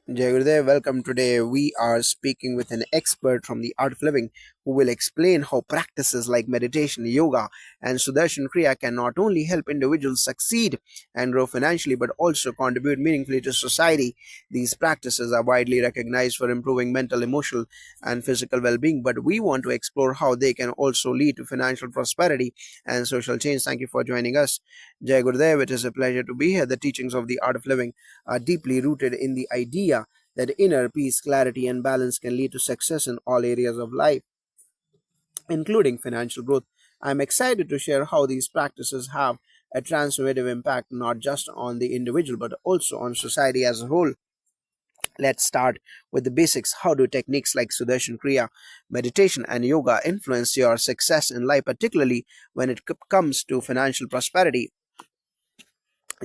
Jai Gurudev, welcome. Today we are speaking with an expert from the art of living who will explain how practices like meditation, yoga, and Sudarshan Kriya can not only help individuals succeed and grow financially but also contribute meaningfully to society. These practices are widely recognized for improving mental, emotional, and physical well being, but we want to explore how they can also lead to financial prosperity and social change. Thank you for joining us. Jai Gurudev, it is a pleasure to be here. The teachings of the art of living are deeply rooted in the idea that inner peace, clarity, and balance can lead to success in all areas of life, including financial growth. I'm excited to share how these practices have a transformative impact not just on the individual but also on society as a whole. Let's start with the basics. How do techniques like Sudarshan Kriya, meditation, and yoga influence your success in life, particularly when it comes to financial prosperity?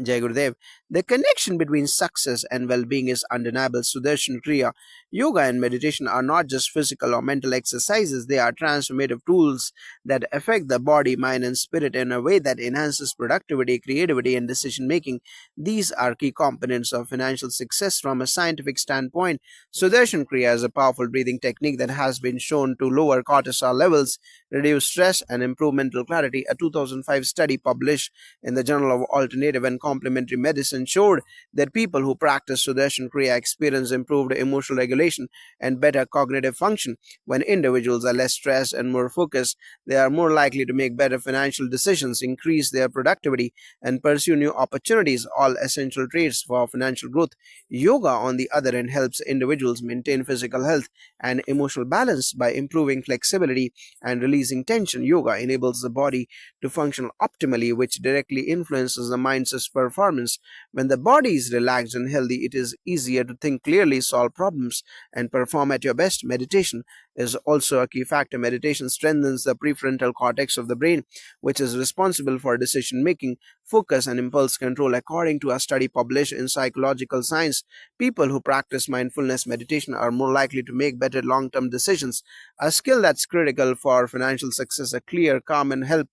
Jai Gurudev. The connection between success and well being is undeniable. Sudarshan Kriya, yoga, and meditation are not just physical or mental exercises, they are transformative tools that affect the body, mind, and spirit in a way that enhances productivity, creativity, and decision making. These are key components of financial success from a scientific standpoint. Sudarshan Kriya is a powerful breathing technique that has been shown to lower cortisol levels, reduce stress, and improve mental clarity. A 2005 study published in the Journal of Alternative and Complementary Medicine showed that people who practice Sudarshan Kriya experience improved emotional regulation and better cognitive function. When individuals are less stressed and more focused, they are more likely to make better financial decisions, increase their productivity, and pursue new opportunities, all essential traits for financial growth. Yoga, on the other hand, helps individuals maintain physical health and emotional balance by improving flexibility and releasing tension. Yoga enables the body to function optimally, which directly influences the mind's performance. When the body is relaxed and healthy, it is easier to think clearly, solve problems, and perform at your best. Meditation is also a key factor. Meditation strengthens the prefrontal cortex of the brain, which is responsible for decision making, focus, and impulse control. According to a study published in Psychological Science, people who practice mindfulness meditation are more likely to make better long term decisions, a skill that's critical for financial success. A clear, calm, and help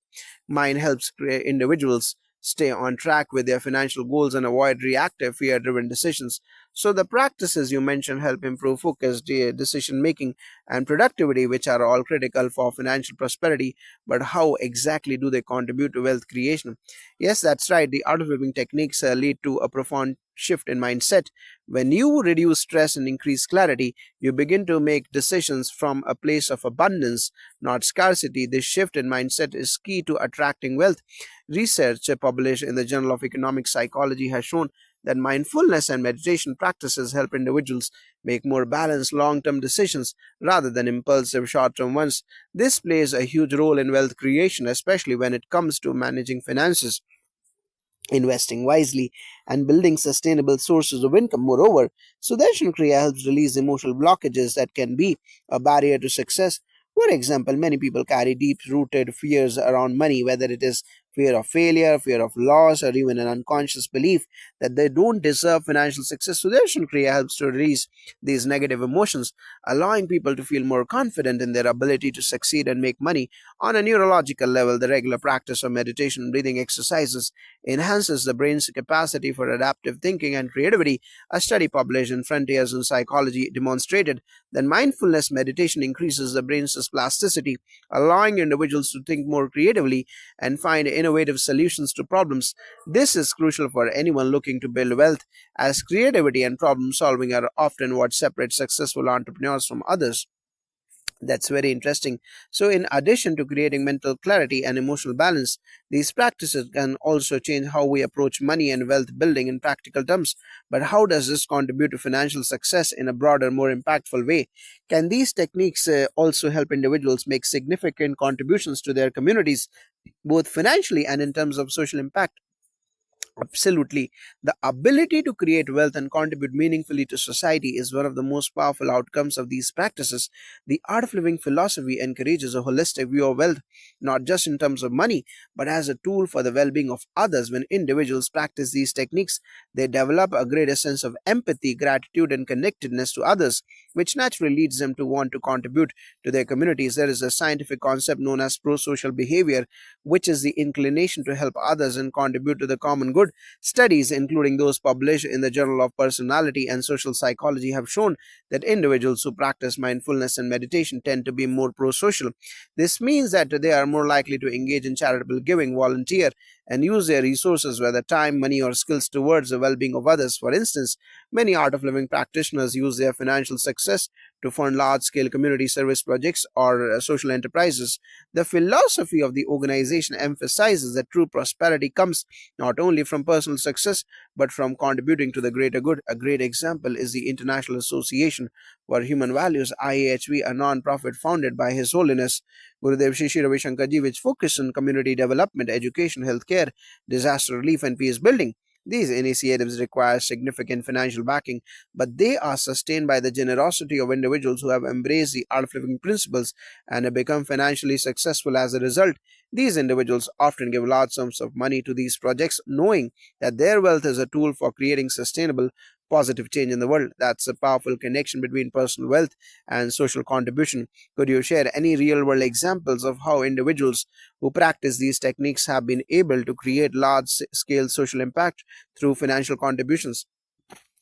mind helps individuals stay on track with their financial goals and avoid reactive, fear driven decisions. So, the practices you mentioned help improve focus, decision making, and productivity, which are all critical for financial prosperity. But how exactly do they contribute to wealth creation? Yes, that's right. The art of living techniques lead to a profound shift in mindset. When you reduce stress and increase clarity, you begin to make decisions from a place of abundance, not scarcity. This shift in mindset is key to attracting wealth. Research published in the Journal of Economic Psychology has shown that mindfulness and meditation practices help individuals make more balanced long term decisions rather than impulsive short term ones. This plays a huge role in wealth creation, especially when it comes to managing finances, investing wisely, and building sustainable sources of income. Moreover, Sudarshan Kriya helps release emotional blockages that can be a barrier to success. For example, many people carry deep rooted fears around money, whether it is fear of failure, fear of loss, or even an unconscious belief that they don't deserve financial success. Sudarshan Kriya helps to release these negative emotions, allowing people to feel more confident in their ability to succeed and make money. On a neurological level, the regular practice of meditation and breathing exercises enhances the brain's capacity for adaptive thinking and creativity. A study published in Frontiers in Psychology demonstrated that mindfulness meditation increases the brain's plasticity, allowing individuals to think more creatively and find innovative solutions to problems. This is crucial for anyone looking to build wealth, as creativity and problem solving are often what separate successful entrepreneurs from others. That's very interesting. So, in addition to creating mental clarity and emotional balance, these practices can also change how we approach money and wealth building in practical terms. But how does this contribute to financial success in a broader, more impactful way? Can these techniques also help individuals make significant contributions to their communities, both financially and in terms of social impact? Absolutely. The ability to create wealth and contribute meaningfully to society is one of the most powerful outcomes of these practices. The art of living philosophy encourages a holistic view of wealth, not just in terms of money, but as a tool for the well being of others. When individuals practice these techniques, they develop a greater sense of empathy, gratitude, and connectedness to others. which naturally leads them to want to contribute to their communities. There is a scientific concept known as pro-social behavior, which is the inclination to help others and contribute to the common good. Studies, including those published in the Journal of Personality and Social Psychology, have shown that individuals who practice mindfulness and meditation tend to be more pro-social. This means that they are more likely to engage in charitable giving, volunteer, and use their resources, whether time, money, or skills, towards the well being of others. For instance, many art of living practitioners use their financial success to fund large scale community service projects or social enterprises. The philosophy of the organization emphasizes that true prosperity comes not only from personal success but from contributing to the greater good. A great example is the International Association for Human Values, IAHV, a non profit founded by His Holiness Gurudev Shishi Ravi Shankar Ji, which focus on community development, education, healthcare, disaster relief, and peace building. These initiatives require significant financial backing, but they are sustained by the generosity of individuals who have embraced the art of living principles and have become financially successful as a result. These individuals often give large sums of money to these projects, knowing that their wealth is a tool for creating sustainable, positive change in the world. That's a powerful connection between personal wealth and social contribution. Could you share any real world examples of how individuals who practice these techniques have been able to create large scale social impact through financial contributions?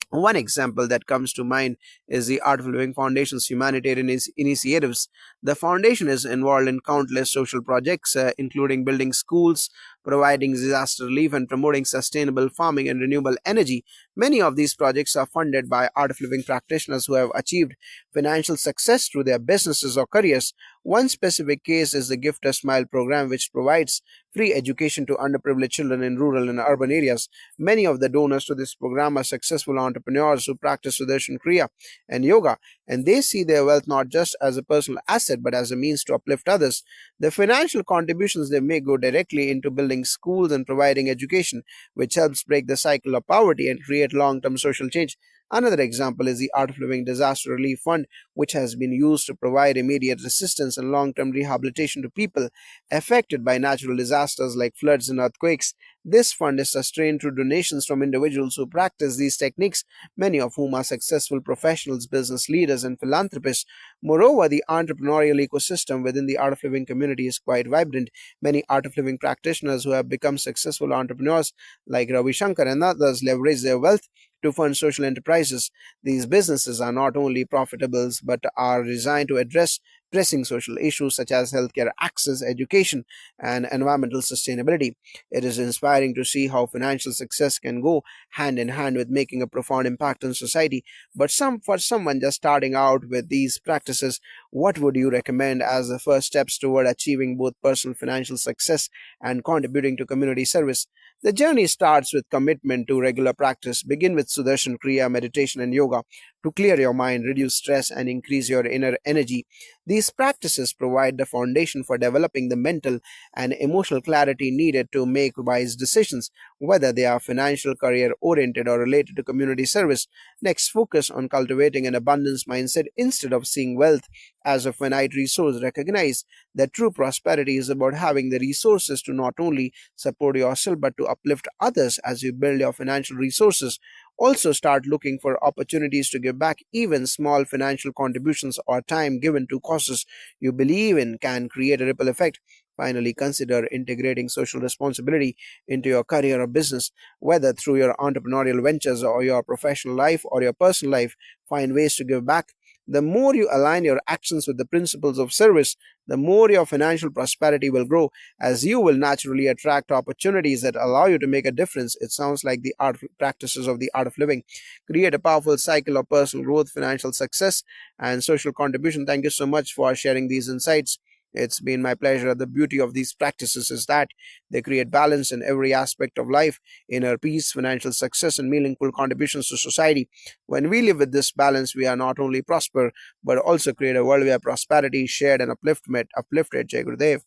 One example that comes to mind is the Art of Living Foundation's humanitarian initiatives. The foundation is involved in countless social projects, including building schools, providing disaster relief, and promoting sustainable farming and renewable energy. Many of these projects are funded by Art of Living practitioners who have achieved financial success through their businesses or careers. One specific case is the Gift a Smile program, which provides free education to underprivileged children in rural and urban areas. Many of the donors to this program are successful entrepreneurs who practice Sudarshan Kriya and yoga, and they see their wealth not just as a personal asset but as a means to uplift others. The financial contributions they make go directly into building schools and providing education, which helps break the cycle of poverty and create long term social change. Another example is the Art of Living Disaster Relief Fund, which has been used to provide immediate assistance and long term rehabilitation to people affected by natural disasters like floods and earthquakes. This fund is sustained through donations from individuals who practice these techniques, many of whom are successful professionals, business leaders, and philanthropists. Moreover, the entrepreneurial ecosystem within the Art of Living community is quite vibrant. Many Art of Living practitioners who have become successful entrepreneurs, like Ravi Shankar and others, leverage their wealth to fund social enterprises. These businesses are not only profitable but are designed to address pressing social issues such as healthcare access, education, and environmental sustainability. It is inspiring to see how financial success can go hand in hand with making a profound impact on society. But for someone just starting out with these practices, what would you recommend as the first steps toward achieving both personal financial success and contributing to community service? The journey starts with commitment to regular practice. Begin with Sudarshan Kriya, meditation, and yoga to clear your mind, reduce stress, and increase your inner energy. These practices provide the foundation for developing the mental and emotional clarity needed to make wise decisions, whether they are financial, career oriented, or related to community service. Next, focus on cultivating an abundance mindset instead of seeing wealth as a finite resource. Recognize that true prosperity is about having the resources to not only support yourself but to uplift others. As you build your financial resources, also start looking for opportunities to give back. Even small financial contributions or time given to causes you believe in can create a ripple effect. Finally, consider integrating social responsibility into your career or business, whether through your entrepreneurial ventures or your professional life or your personal life. Find ways to give back. The more you align your actions with the principles of service, the more your financial prosperity will grow, as you will naturally attract opportunities that allow you to make a difference. It sounds like the art practices of the art of living create a powerful cycle of personal growth, financial success, and social contribution. Thank you so much for sharing these insights. It's been my pleasure. The beauty of these practices is that they create balance in every aspect of life: inner peace, financial success, and meaningful contributions to society. When we live with this balance, we are not only prosper but also create a world where prosperity is shared and uplifted. Jai Gurudev.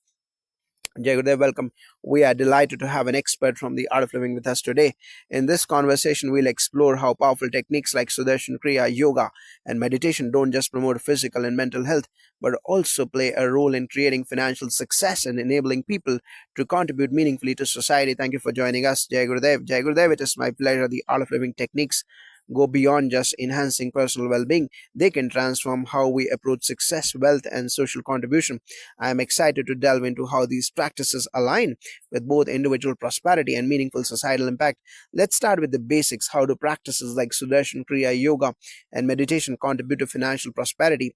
Jai Gurudev, welcome. We are delighted to have an expert from the art of living with us today. In this conversation, we'll explore how powerful techniques like Sudarshan Kriya, yoga, and meditation don't just promote physical and mental health, but also play a role in creating financial success and enabling people to contribute meaningfully to society. Thank you for joining us, Jai Gurudev. Jai Gurudev, it is my pleasure. The art of living techniques go beyond just enhancing personal well being. They can transform how we approach success, wealth, and social contribution. I am excited to delve into how these practices align with both individual prosperity and meaningful societal impact. Let's start with the basics. How do practices like Sudarshan Kriya, yoga, and meditation contribute to financial prosperity?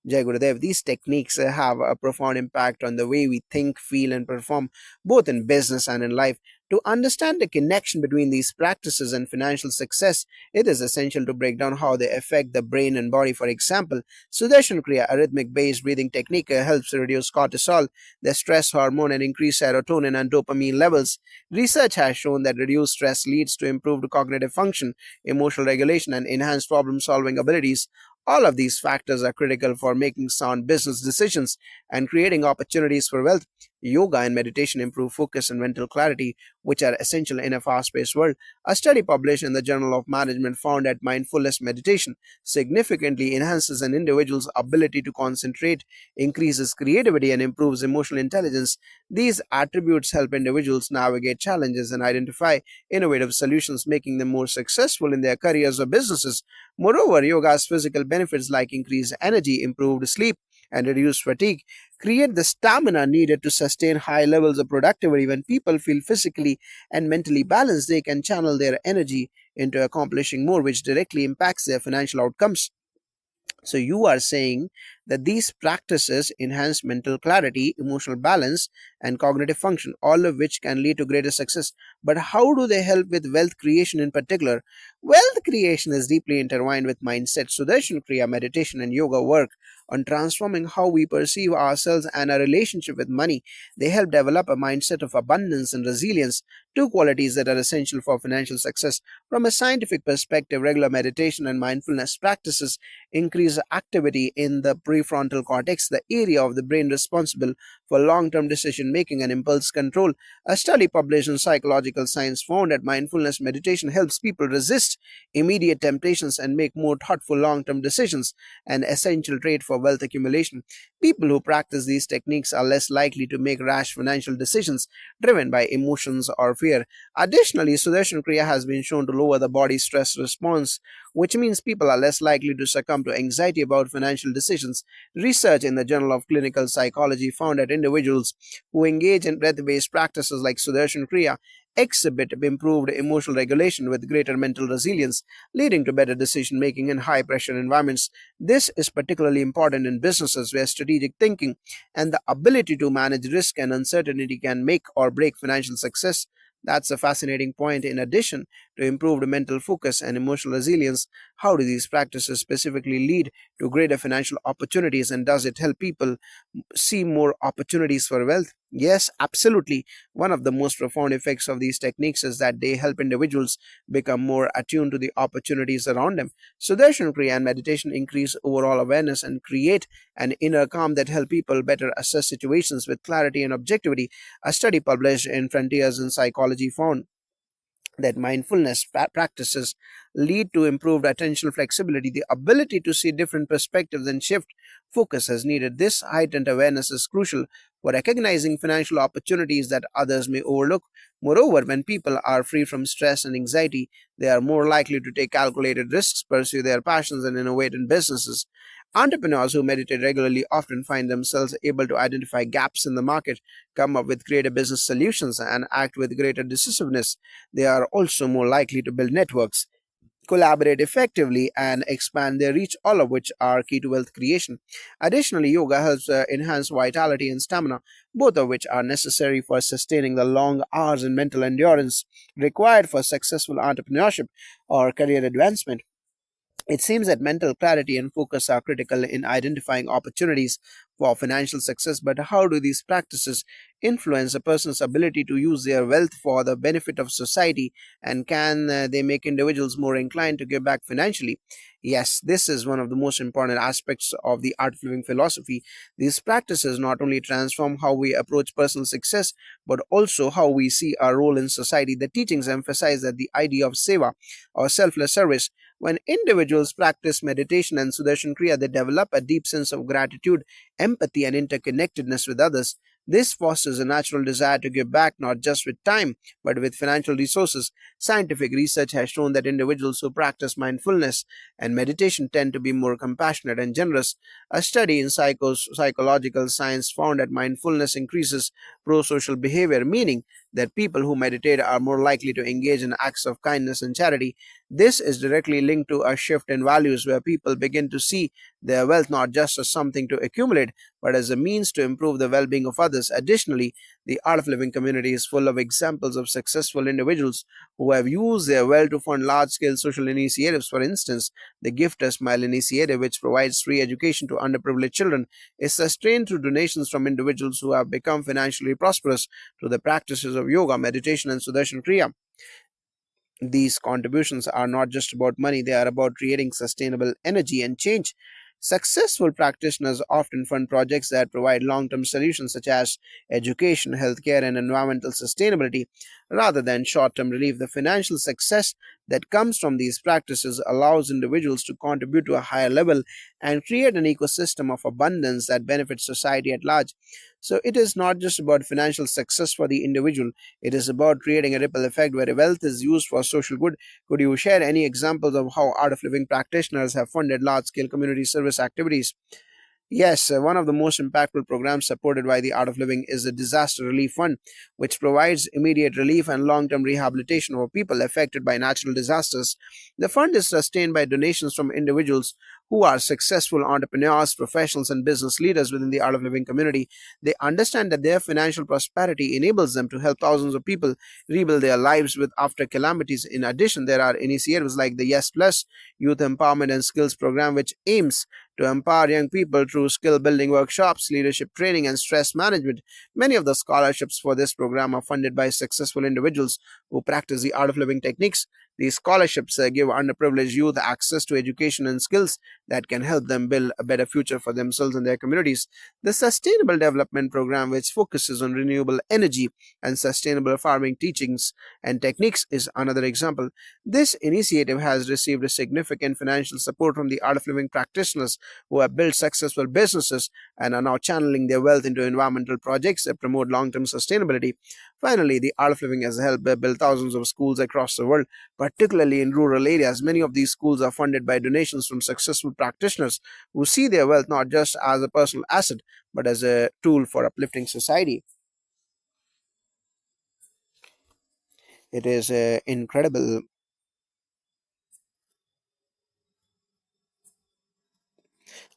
Jai Gurudev, these techniques have a profound impact on the way we think, feel, and perform, both in business and in life. To understand the connection between these practices and financial success, it is essential to break down how they affect the brain and body. For example, Sudarshan Kriya, a rhythmic based breathing technique, helps reduce cortisol, the stress hormone, and increase serotonin and dopamine levels. Research has shown that reduced stress leads to improved cognitive function, emotional regulation, and enhanced problem solving abilities. All of these factors are critical for making sound business decisions and creating opportunities for wealth. Yoga and meditation improve focus and mental clarity, which are essential in a fast paced world. A study published in the Journal of Management found that mindfulness meditation significantly enhances an individual's ability to concentrate, increases creativity, and improves emotional intelligence. These attributes help individuals navigate challenges and identify innovative solutions, making them more successful in their careers or businesses. Moreover, yoga's physical benefits like increased energy, improved sleep, and reduced fatigue create the stamina needed to sustain high levels of productivity. When people feel physically and mentally balanced, they can channel their energy into accomplishing more, which directly impacts their financial outcomes. So, you are saying that these practices enhance mental clarity, emotional balance, and cognitive function, all of which can lead to greater success. But how do they help with wealth creation in particular? Wealth creation is deeply intertwined with mindset. Sudarshan Kriya, meditation, and yoga work on transforming how we perceive ourselves and our relationship with money. They help develop a mindset of abundance and resilience, two qualities that are essential for financial success. From a scientific perspective, regular meditation and mindfulness practices increase activity in the prefrontal cortex, the area of the brain responsible for long term decision making and impulse control. A study published in Psychological Science found that mindfulness meditation helps people resist immediate temptations and make more thoughtful long term decisions, an essential trait for wealth accumulation. People who practice these techniques are less likely to make rash financial decisions driven by emotions or fear. Additionally, Sudarshan Kriya has been shown to lower the body's stress response, which means people are less likely to succumb to anxiety about financial decisions. Research in the Journal of Clinical Psychology found that individuals who engage in breath based practices like Sudarshan Kriya exhibit improved emotional regulation with greater mental resilience, leading to better decision making in high pressure environments. This is particularly important in businesses where strategic thinking and the ability to manage risk and uncertainty can make or break financial success. That's a fascinating point. In addition to improved mental focus and emotional resilience, how do these practices specifically lead to greater financial opportunities, and does it help people see more opportunities for wealth? Yes, absolutely. One of the most profound effects of these techniques is that they help individuals become more attuned to the opportunities around them. Sudarshan Kriya and meditation increase overall awareness and create an inner calm that help people better assess situations with clarity and objectivity. A study published in Frontiers in Psychology found that mindfulness practices lead to improved attentional flexibility, the ability to see different perspectives and shift focus as needed. This heightened awareness is crucial for recognizing financial opportunities that others may overlook. Moreover, when people are free from stress and anxiety, they are more likely to take calculated risks, pursue their passions, and innovate in businesses. Entrepreneurs who meditate regularly often find themselves able to identify gaps in the market, come up with creative business solutions, and act with greater decisiveness. They are also more likely to build networks, collaborate effectively, and expand their reach, all of which are key to wealth creation. Additionally, yoga helps enhance vitality and stamina, both of which are necessary for sustaining the long hours and mental endurance required for successful entrepreneurship or career advancement. It seems that mental clarity and focus are critical in identifying opportunities for financial success, but how do these practices influence a person's ability to use their wealth for the benefit of society, and can they make individuals more inclined to give back financially? Yes, this is one of the most important aspects of the art of living philosophy. These practices not only transform how we approach personal success, but also how we see our role in society. The teachings emphasize that the idea of seva, or selfless service, when individuals practice meditation and Sudarshan Kriya, they develop a deep sense of gratitude, empathy, and interconnectedness with others. This fosters a natural desire to give back not just with time but with financial resources. Scientific research has shown that individuals who practice mindfulness and meditation tend to be more compassionate and generous. A study in psychological science found that mindfulness increases pro-social behavior, meaning that people who meditate are more likely to engage in acts of kindness and charity. This is directly linked to a shift in values where people begin to see their wealth not just as something to accumulate, but as a means to improve the well being of others. Additionally, the Art of Living community is full of examples of successful individuals who have used their wealth to fund large scale social initiatives. For instance, the Gift a Smile initiative, which provides free education to underprivileged children, is sustained through donations from individuals who have become financially prosperous through the practices of yoga, meditation, and Sudarshan Kriya. These contributions are not just about money, they are about creating sustainable energy and change. Successful practitioners often fund projects that provide long term solutions such as education, healthcare, and environmental sustainability rather than short term relief. The financial success that comes from these practices allows individuals to contribute to a higher level and create an ecosystem of abundance that benefits society at large. So, it is not just about financial success for the individual, it is about creating a ripple effect where wealth is used for social good. Could you share any examples of how Art of Living practitioners have funded large scale community service activities? Yes, one of the most impactful programs supported by the Art of Living is the Disaster Relief Fund, which provides immediate relief and long term rehabilitation for people affected by natural disasters. The fund is sustained by donations from individuals who are successful entrepreneurs, professionals, and business leaders within the Art of Living community. They understand that their financial prosperity enables them to help thousands of people rebuild their lives with after calamities. In addition, there are initiatives like the Yes Plus Youth Empowerment and Skills Program, which aims to empower young people through skill building workshops, leadership training, and stress management. Many of the scholarships for this program are funded by successful individuals who practice the art of living techniques. These scholarships give underprivileged youth access to education and skills that can help them build a better future for themselves and their communities. The Sustainable Development Program, which focuses on renewable energy and sustainable farming teachings and techniques, is another example. This initiative has received a significant financial support from the art of living practitioners who have built successful businesses and are now channeling their wealth into environmental projects that promote long term sustainability. Finally, the art of living has helped build thousands of schools across the world, particularly in rural areas. Many of these schools are funded by donations from successful practitioners who see their wealth not just as a personal asset but as a tool for uplifting society. It is incredible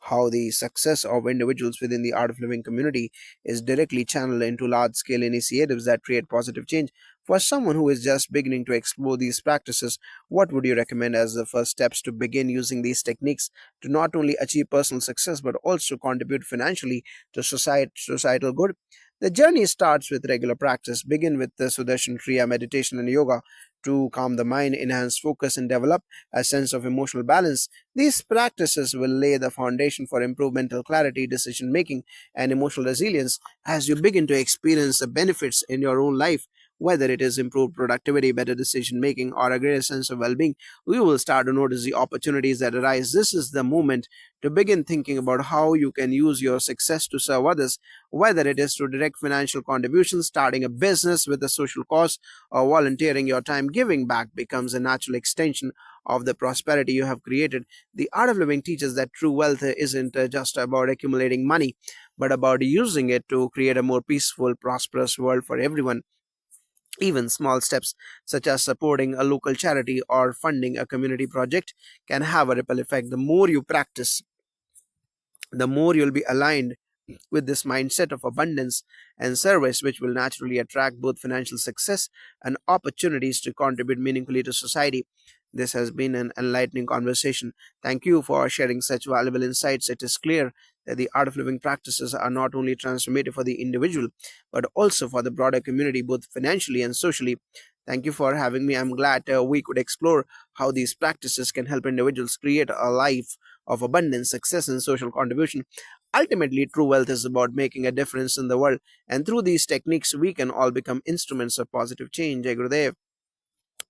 how the success of individuals within the art of living community is directly channeled into large scale initiatives that create positive change. For someone who is just beginning to explore these practices, what would you recommend as the first steps to begin using these techniques to not only achieve personal success but also contribute financially to societal good? The journey starts with regular practice. Begin with the Sudarshan Kriya, meditation, and yoga to calm the mind, enhance focus, and develop a sense of emotional balance. These practices will lay the foundation for improved mental clarity, decision making, and emotional resilience as you begin to experience the benefits in your own life. Whether it is improved productivity, better decision making, or a greater sense of well being, we will start to notice the opportunities that arise. This is the moment to begin thinking about how you can use your success to serve others, whether it is through direct financial contributions, starting a business with a social cause, or volunteering your time. Giving back becomes a natural extension of the prosperity you have created. The art of living teaches that true wealth isn't just about accumulating money, but about using it to create a more peaceful, prosperous world for everyone. Even small steps, such as supporting a local charity or funding a community project, can have a ripple effect. The more you practice, the more you'll be aligned with this mindset of abundance and service, which will naturally attract both financial success and opportunities to contribute meaningfully to society. This has been an enlightening conversation. Thank you for sharing such valuable insights. It is clear that the art of living practices are not only transformative for the individual, but also for the broader community, both financially and socially. Thank you for having me. I'm glad we could explore how these practices can help individuals create a life of abundance, success, and social contribution. Ultimately, true wealth is about making a difference in the world, and through these techniques, we can all become instruments of positive change. Jai Gurudev.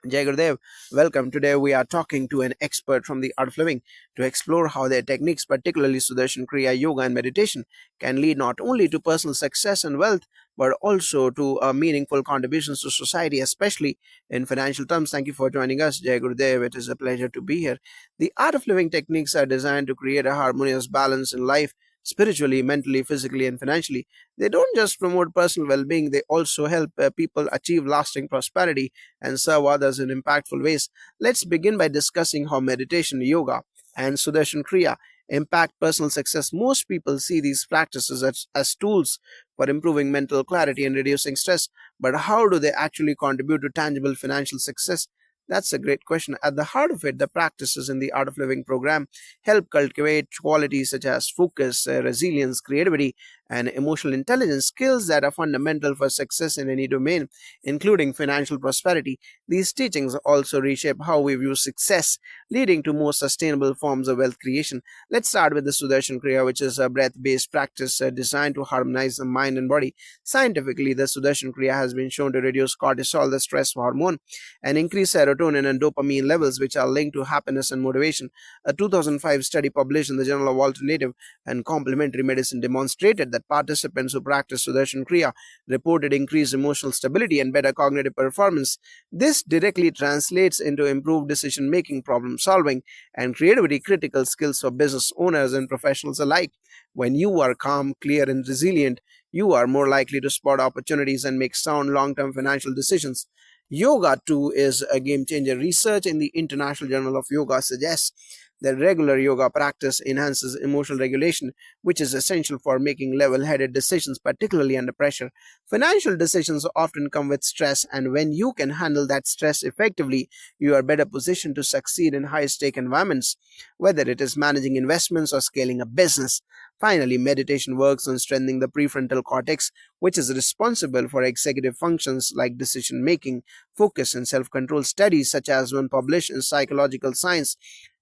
Jai Gurudev, welcome. Today we are talking to an expert from the art of living to explore how their techniques, particularly Sudarshan Kriya, yoga, and meditation, can lead not only to personal success and wealth, but also to meaningful contributions to society, especially in financial terms. Thank you for joining us, Jai Gurudev. It is a pleasure to be here. The art of living techniques are designed to create a harmonious balance in life, spiritually, mentally, physically, and financially. They don't just promote personal well being, they also help people achieve lasting prosperity and serve others in impactful ways. Let's begin by discussing how meditation, yoga, and Sudarshan Kriya impact personal success. Most people see these practices as tools for improving mental clarity and reducing stress, but how do they actually contribute to tangible financial success? That's a great question. At the heart of it, the practices in the Art of Living program help cultivate qualities such as focus, resilience, creativity, and emotional intelligence, skills that are fundamental for success in any domain, including financial prosperity. These teachings also reshape how we view success, leading to more sustainable forms of wealth creation. Let's start with the Sudarshan Kriya, which is a breath based practice designed to harmonize the mind and body. Scientifically, the Sudarshan Kriya has been shown to reduce cortisol, the stress hormone, and increase serotonin and dopamine levels, which are linked to happiness and motivation. A 2005 study published in the Journal of Alternative and Complementary Medicine demonstrated that participants who practiced Sudarshan Kriya reported increased emotional stability and better cognitive performance. This directly translates into improved decision making, problem solving, and creativity, critical skills for business owners and professionals alike. When you are calm, clear, and resilient, you are more likely to spot opportunities and make sound long term financial decisions. Yoga, too, is a game changer. Research in the International Journal of Yoga suggests that regular yoga practice enhances emotional regulation, which is essential for making level headed decisions, particularly under pressure. Financial decisions often come with stress, and when you can handle that stress effectively, you are better positioned to succeed in high stake environments, whether it is managing investments or scaling a business. Finally, meditation works on strengthening the prefrontal cortex, which is responsible for executive functions like decision making, focus, and self control. Studies, such as one published in Psychological Science,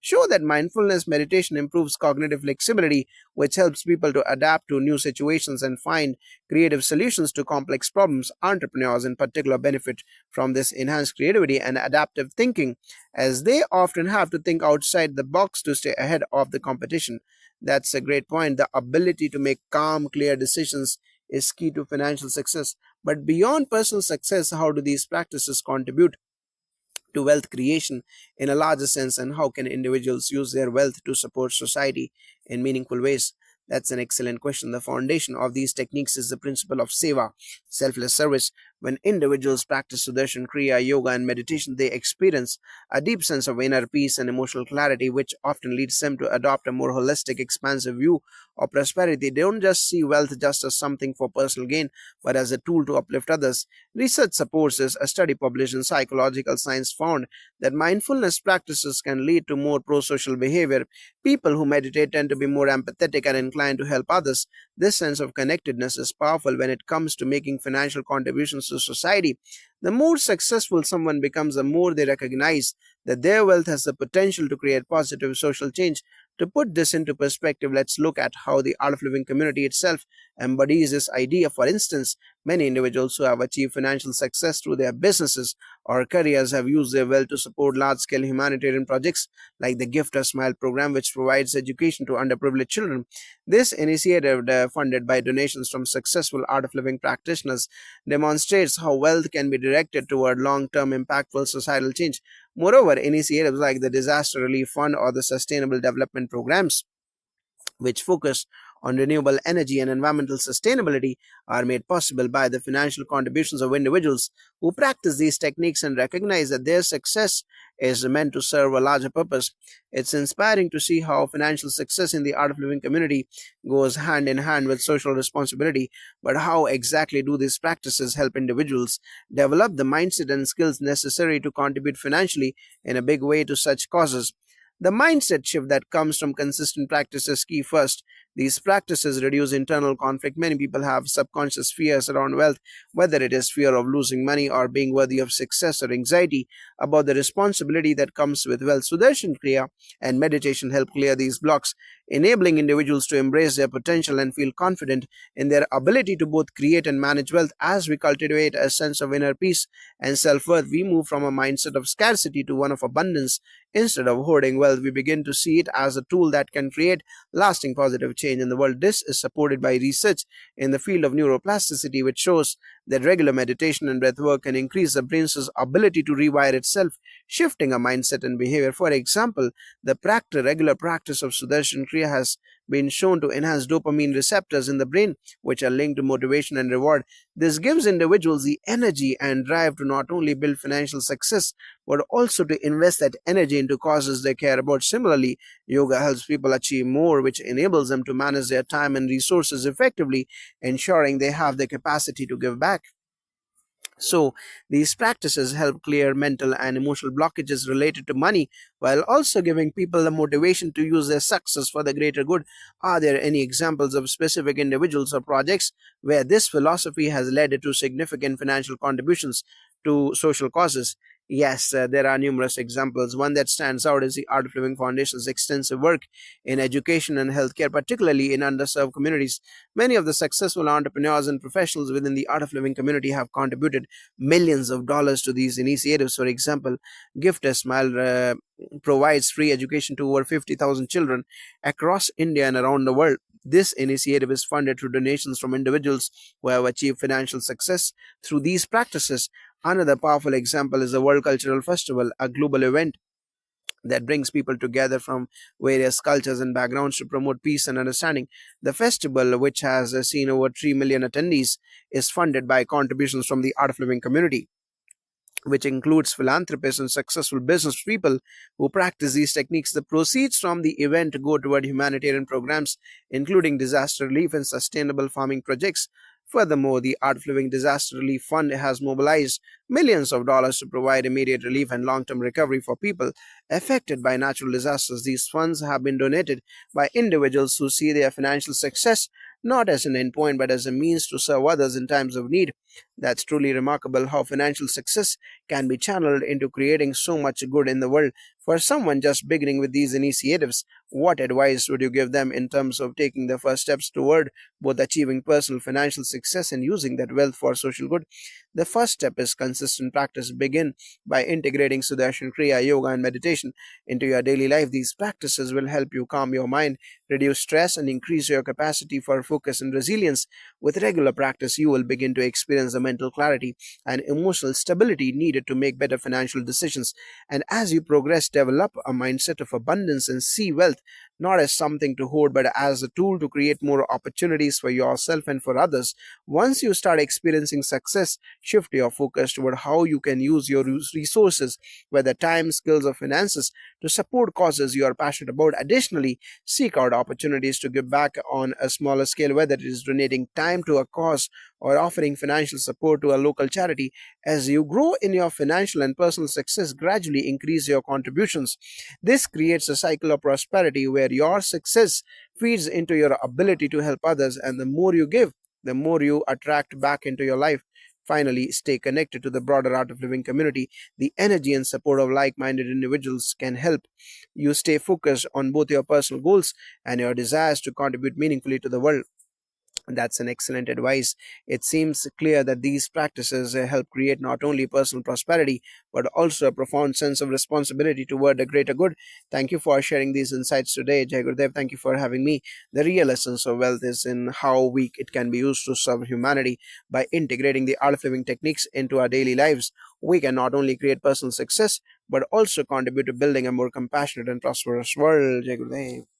show that mindfulness meditation improves cognitive flexibility, which helps people to adapt to new situations and find creative solutions to complex problems. Entrepreneurs, in particular, benefit from this enhanced creativity and adaptive thinking, as they often have to think outside the box to stay ahead of the competition. That's a great point. The ability to make calm, clear decisions is key to financial success. But beyond personal success, how do these practices contribute to wealth creation in a larger sense, and how can individuals use their wealth to support society in meaningful ways? That's an excellent question. The foundation of these techniques is the principle of seva, selfless service. When individuals practice Sudarshan Kriya, yoga, and meditation, they experience a deep sense of inner peace and emotional clarity, which often leads them to adopt a more holistic, expansive view of prosperity. They don't just see wealth just as something for personal gain, but as a tool to uplift others. Research supports this. A study published in Psychological Science found that mindfulness practices can lead to more pro social behavior. People who meditate tend to be more empathetic and inclined to help others. This sense of connectedness is powerful when it comes to making financial contributions to society. The more successful someone becomes, the more they recognize that their wealth has the potential to create positive social change. To put this into perspective, let's look at how the Art of Living community itself embodies this idea. For instance, many individuals who have achieved financial success through their businesses or careers have used their wealth to support large scale humanitarian projects like the Gift a Smile program, which provides education to underprivileged children. This initiative, funded by donations from successful Art of Living practitioners, demonstrates how wealth can be directed toward long term impactful societal change. Moreover, initiatives like the Disaster Relief Fund or the Sustainable Development Programs, which focus on renewable energy and environmental sustainability, are made possible by the financial contributions of individuals who practice these techniques and recognize that their success is meant to serve a larger purpose. It's inspiring to see how financial success in the Art of Living community goes hand in hand with social responsibility. But how exactly do these practices help individuals develop the mindset and skills necessary to contribute financially in a big way to such causes? The mindset shift that comes from consistent practice is key. First, these practices reduce internal conflict. Many people have subconscious fears around wealth, whether it is fear of losing money or being worthy of success, or anxiety about the responsibility that comes with wealth. Sudarshan Kriya and meditation help clear these blocks. enabling individuals to embrace their potential and feel confident in their ability to both create and manage wealth. As we cultivate a sense of inner peace and self worth, we move from a mindset of scarcity to one of abundance. Instead of hoarding wealth, we begin to see it as a tool that can create lasting positive change in the world. This is supported by research in the field of neuroplasticity, which shows that regular meditation and breath work can increase the brain's ability to rewire itself, shifting a mindset and behavior. For example, the regular practice of Sudarshan Kriya has been shown to enhance dopamine receptors in the brain, which are linked to motivation and reward. This gives individuals the energy and drive to not only build financial success, but also to invest that energy into causes they care about. Similarly, yoga helps people achieve more, which enables them to manage their time and resources effectively, ensuring they have the capacity to give back. So, these practices help clear mental and emotional blockages related to money while also giving people the motivation to use their success for the greater good. Are there any examples of specific individuals or projects where this philosophy has led to significant financial contributions to social causes? Yes, there are numerous examples. One that stands out is the Art of Living Foundation's extensive work in education and healthcare, particularly in underserved communities. Many of the successful entrepreneurs and professionals within the Art of Living community have contributed millions of dollars to these initiatives. For example, Gift a Smile provides free education to over 50,000 children across India and around the world. This initiative is funded through donations from individuals who have achieved financial success through these practices. Another powerful example is the World Cultural Festival, a global event that brings people together from various cultures and backgrounds to promote peace and understanding. The festival, which has seen over 3 million attendees, is funded by contributions from the Art of Living community, which includes philanthropists and successful business people who practice these techniques. The proceeds from the event go toward humanitarian programs, including disaster relief and sustainable farming projects. Furthermore, the Art of Living Disaster Relief Fund has mobilized millions of dollars to provide immediate relief and long term recovery for people affected by natural disasters. These funds have been donated by individuals who see their financial success not as an endpoint but as a means to serve others in times of need. That's truly remarkable how financial success can be channeled into creating so much good in the world. For someone just beginning with these initiatives, what advice would you give them in terms of taking the first steps toward both achieving personal financial success and using that wealth for social good? The first step is consistent practice. Begin by integrating Sudarshan Kriya, yoga, and meditation into your daily life. These practices will help you calm your mind, reduce stress, and increase your capacity for focus and resilience. With regular practice, you will begin to experience the mental clarity and emotional stability needed to make better financial decisions. And as you progress, develop a mindset of abundance and see wealth not as something to hoard, but as a tool to create more opportunities for yourself and for others. Once you start experiencing success, shift your focus toward how you can use your resources, whether time, skills, or finances, to support causes you are passionate about. Additionally, seek out opportunities to give back on a smaller scale, whether it is donating time to a cause or offering financial support to a local charity. As you grow in your financial and personal success, gradually increase your contributions. This creates a cycle of prosperity where your success feeds into your ability to help others, and the more you give, the more you attract back into your life. Finally, stay connected to the broader Art of Living community. The energy and support of like minded individuals can help you stay focused on both your personal goals and your desires to contribute meaningfully to the world. That's an excellent advice. It seems clear that these practices help create not only personal prosperity but also a profound sense of responsibility toward the greater good. Thank you for sharing these insights today, Jai Gurudev. Thank you for having me. The real essence of wealth is in how it can be used to serve humanity. By integrating the Art of Living techniques into our daily lives, we can not only create personal success but also contribute to building a more compassionate and prosperous world. Jai Gurudev.